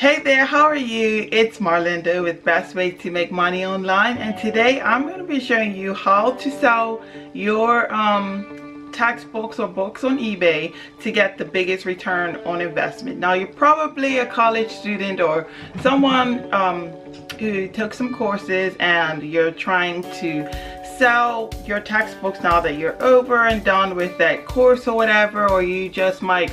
Hey there, how are you? It's Marlinda with Best Ways to Make Money Online, and today I'm going to be showing you how to sell your textbooks or books on eBay to get the biggest return on investment. Now, you're probably a college student or someone who took some courses and you're trying to sell your textbooks now that you're over and done with that course or whatever, or you just might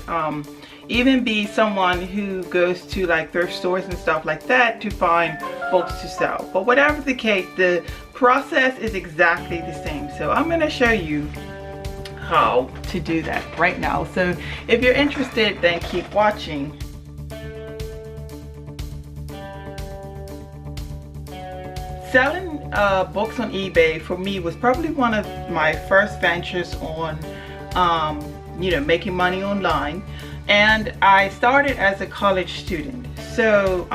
even be someone who goes to like thrift stores and stuff like that to find books to sell. But whatever the case, the process is exactly the same. So I'm going to show you how to do that right now. So if you're interested, then keep watching. Selling books on eBay for me was probably one of my first ventures on making money online. And I started as a college student, so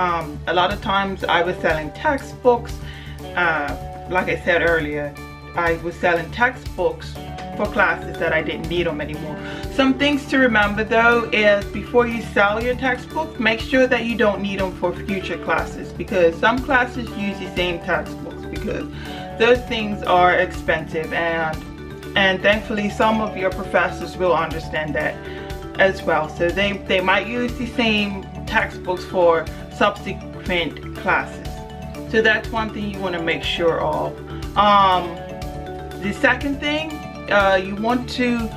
a lot of times I was selling textbooks. Like I said earlier, I was selling textbooks for classes that I didn't need them anymore. Some things to remember though is before you sell your textbooks, make sure that you don't need them for future classes, because some classes use the same textbooks because those things are expensive, and thankfully some of your professors will understand that as well. So they might use the same textbooks for subsequent classes. So that's one thing you want to make sure of. The second thing, you want to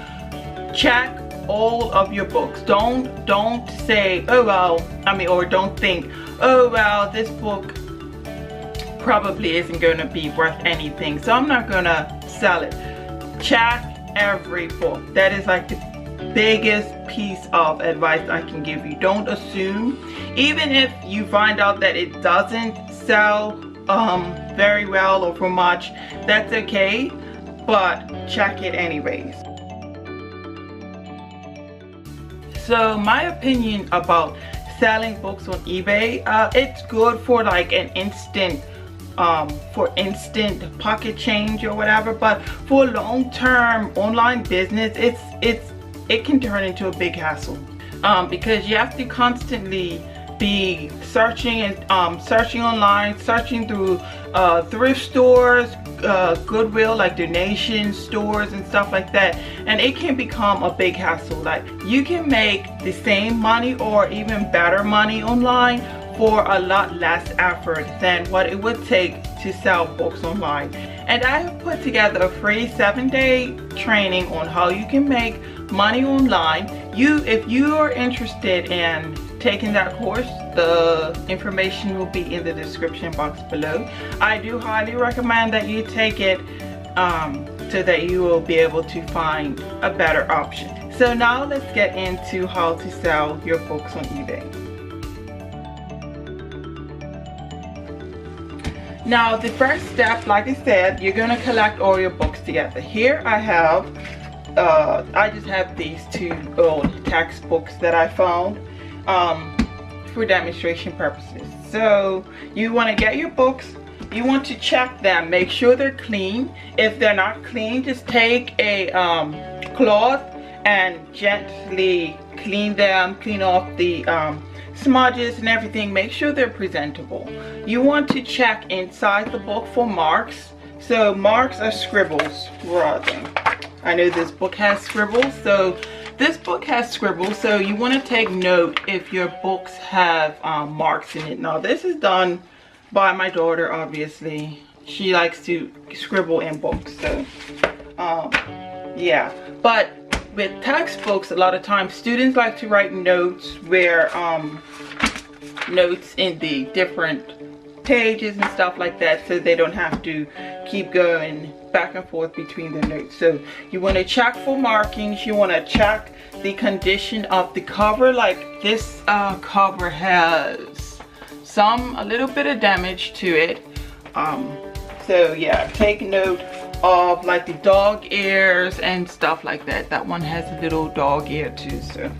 check all of your books. Don't say, oh well, or don't think, oh well, this book probably isn't going to be worth anything, so I'm not going to sell it. Check every book. That is like the biggest piece of advice I can give you. Don't assume. Even if you find out that it doesn't sell very well or for much, that's okay, but check it anyways. So my opinion about selling books on eBay, it's good for like an instant instant pocket change or whatever, but for long-term online business, it can turn into a big hassle, because you have to constantly be searching and searching online, searching through thrift stores, Goodwill, like donation stores and stuff like that, and it can become a big hassle. Like, you can make the same money or even better money online for a lot less effort than what it would take to sell books online. And I have put together a free 7-day training on how you can make money online. If you are interested in taking that course, the information will be in the description box below. I do highly recommend that you take it so that you will be able to find a better option. So now let's get into how to sell your books on eBay. Now, the first step, like I said, you're going to collect all your books together. Here I have, I just have these two old textbooks that I found for demonstration purposes. So you want to get your books, you want to check them, make sure they're clean. If they're not clean, just take a cloth and gently clean them, clean off the smudges and everything. Make sure they're presentable. You want to check inside the book for marks. So marks are scribbles, rather. I know this book has scribbles, so this book has scribbles, so you want to take note if your books have marks in it. Now, this is done by my daughter, obviously. She likes to scribble in books, so yeah. But with textbooks, a lot of times students like to write notes where notes in the different pages and stuff like that, so they don't have to keep going back and forth between the notes. So you want to check for markings. You want to check the condition of the cover. Like, this cover has a little bit of damage to it, so yeah, take note of like the dog ears and stuff like that. That one has a little dog ear too. So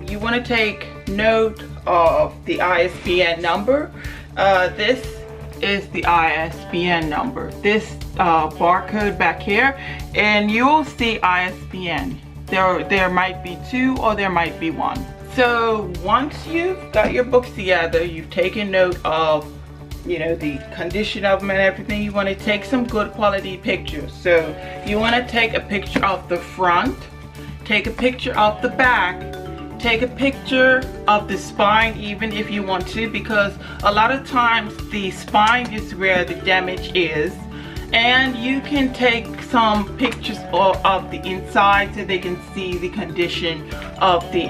you want to take note of the ISBN number. This is the ISBN number, this barcode back here, and you'll see ISBN. There might be two or there might be one. So once you've got your books together, you've taken note of, you know, the condition of them and everything, you want to take some good quality pictures. So you want to take a picture of the front, take a picture of the back, take a picture of the spine even if you want to, because a lot of times the spine is where the damage is. And you can take some pictures of the inside so they can see the condition of the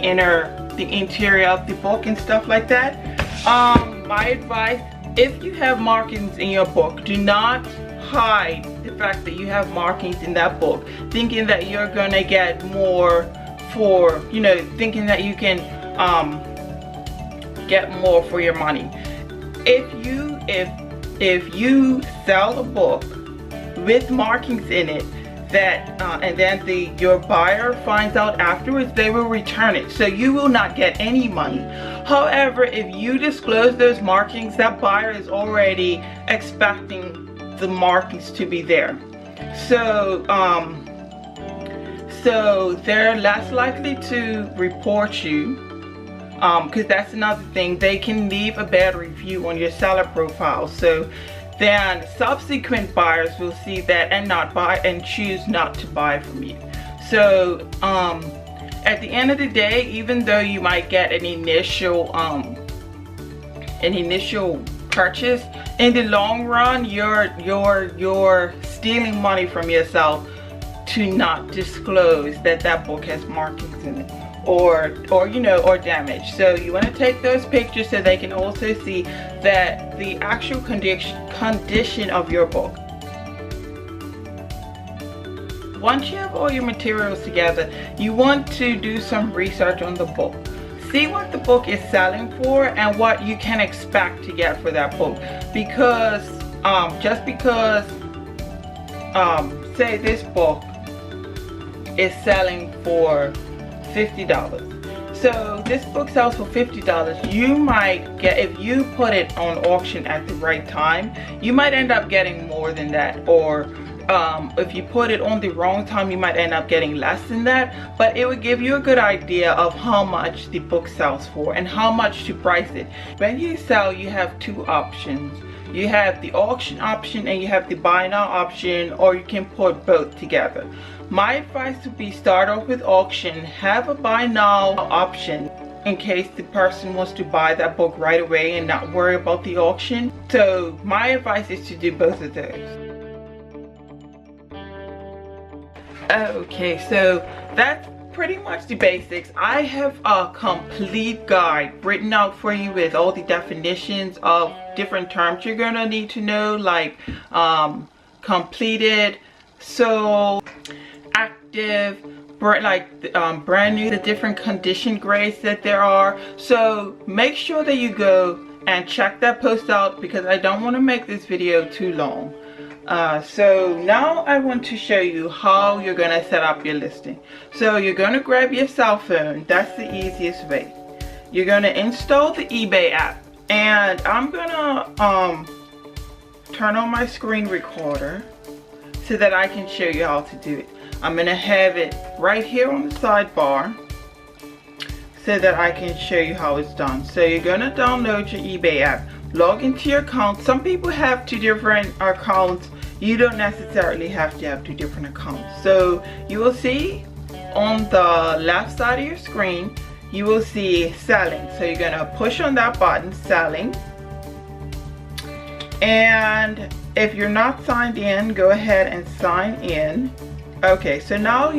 interior of the book and stuff like that. My advice, if you have markings in your book, do not hide the fact that you have markings in that book, thinking that you're gonna get more for, you know, thinking that you can get more for your money. If you sell a book with markings in it that and then your buyer finds out afterwards, they will return it, so you will not get any money. However, if you disclose those markings, that buyer is already expecting the markings to be there, so they're less likely to report you, because that's another thing, they can leave a bad review on your seller profile. So then subsequent buyers will see that and not buy and choose not to buy from you. So at the end of the day, even though you might get an initial purchase, in the long run you're stealing money from yourself to not disclose that book has markings in it or you know, or damage. So you want to take those pictures so they can also see that the actual condition of your book. Once you have all your materials together, you want to do some research on the book. See what the book is selling for and what you can expect to get for that book, because just because say this book is selling for $50, so this book sells for $50, you might get, if you put it on auction at the right time, you might end up getting more than that, or if you put it on the wrong time, you might end up getting less than that. But it would give you a good idea of how much the book sells for and how much to price it. When you sell, you have two options. You have the auction option and you have the buy now option, or you can put both together. My advice would be start off with auction, have a buy now option in case the person wants to buy that book right away and not worry about the auction. So my advice is to do both of those. Okay, so that's pretty much the basics. I have a complete guide written out for you with all the definitions of different terms you're gonna need to know, like completed, sold, active, brand new, the different condition grades that there are. So make sure that you go and check that post out, because I don't want to make this video too long. So now I want to show you how you're going to set up your listing. So you're going to grab your cell phone. That's the easiest way. You're going to install the eBay app, and I'm going to turn on my screen recorder so that I can show you how to do it. I'm going to have it right here on the sidebar so that I can show you how it's done. So you're going to download your eBay app, log into your account. Some people have two different accounts. You don't necessarily have to have two different accounts. So you will see on the left side of your screen, you will see selling. So you're going to push on that button, selling. And if you're not signed in, go ahead and sign in. Okay, so now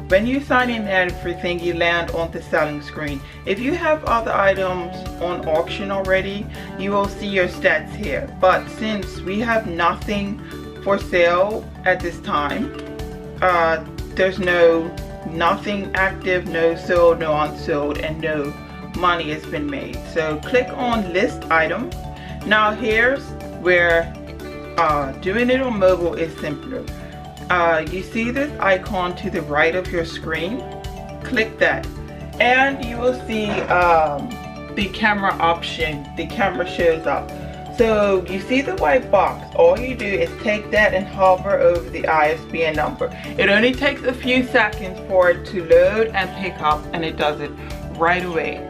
when you sign in and everything, you land on the selling screen. If you have other items on auction already, you will see your stats here. But since we have nothing for sale at this time, there's nothing active, no sold, no unsold, and no money has been made. So click on list item. Now here's where doing it on mobile is simpler. You see this icon to the right of your screen? Click that and you will see the camera option. The camera shows up. So you see the white box. All you do is take that and hover over the ISBN number. It only takes a few seconds for it to load and pick up, and it does it right away.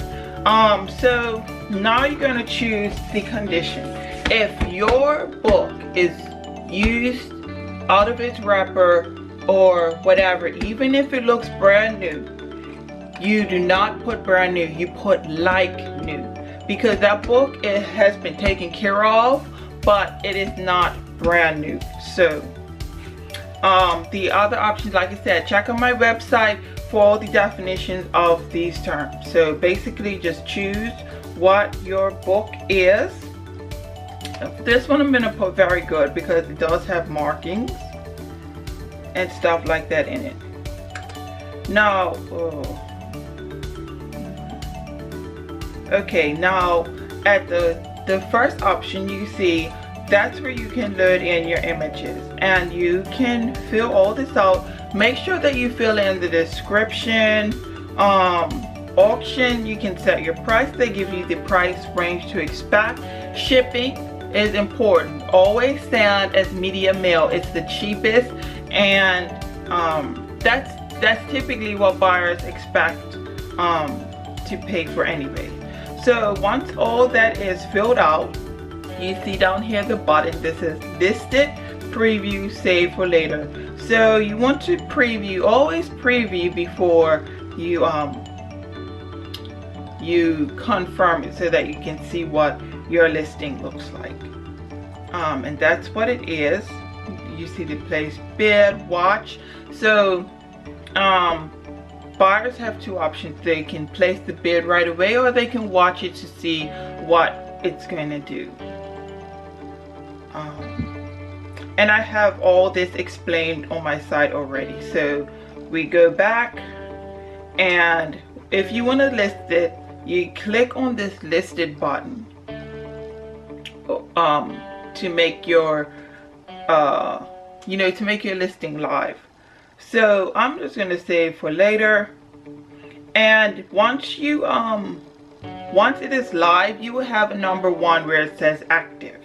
So now you're going to choose the condition. If your book is used out of its wrapper or whatever, even if it looks brand new, you do not put brand new, you put like new, because that book, it has been taken care of, but it is not brand new. So the other options, like I said, check on my website for all the definitions of these terms. So basically just choose what your book is. This one I'm gonna put very good because it does have markings and stuff like that in it. Now, okay, now at the first option, you see that's where you can load in your images, and you can fill all this out. Make sure that you fill in the description. Auction, you can set your price. They give you the price range to expect. Shipping is important. Always send as media mail. It's the cheapest, and that's typically what buyers expect to pay for anyway. So once all that is filled out, you see down here the button. This is listed, preview, save for later. So you want to preview, always preview before you you confirm it, so that you can see what your listing looks like. And that's what it is. You see the place bid, watch. So buyers have two options. They can place the bid right away, or they can watch it to see what it's going to do. And I have all this explained on my site already. So we go back, and if you want to list it, you click on this listed button to make your to make your listing live. So I'm just going to save for later, and once you once it is live, you will have a number 1 where it says active.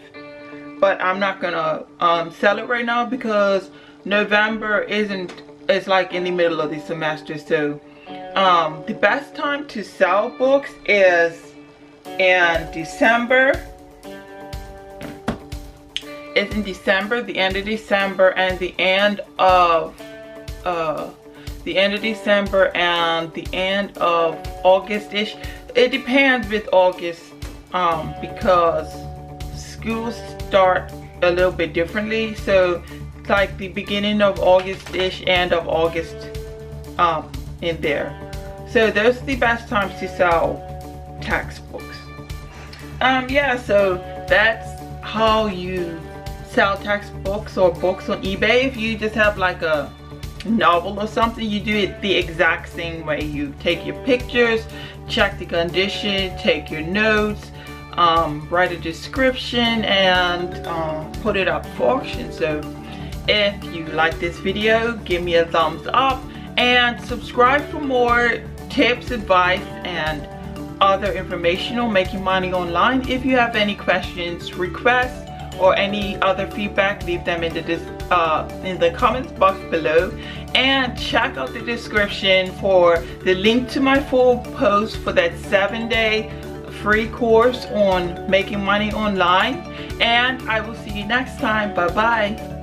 But I'm not gonna sell it right now because November it's like in the middle of the semester. So the best time to sell books is in December. It's in December, the end of December, and the end of December and the end of August-ish. It depends with August because schools start a little bit differently. So it's like the beginning of August-ish, end of August in there. So those are the best times to sell textbooks. Yeah, so that's how you sell textbooks or books on eBay. If you just have like a novel or something, you do it the exact same way. You take your pictures, check the condition, take your notes, write a description, and put it up for auction. So if you like this video, give me a thumbs up and subscribe for more tips, advice, and other information on making money online. If you have any questions, requests, or any other feedback, leave them in the comments box below, and check out the description for the link to my full post for that 7-day free course on making money online. And I will see you next time. Bye bye.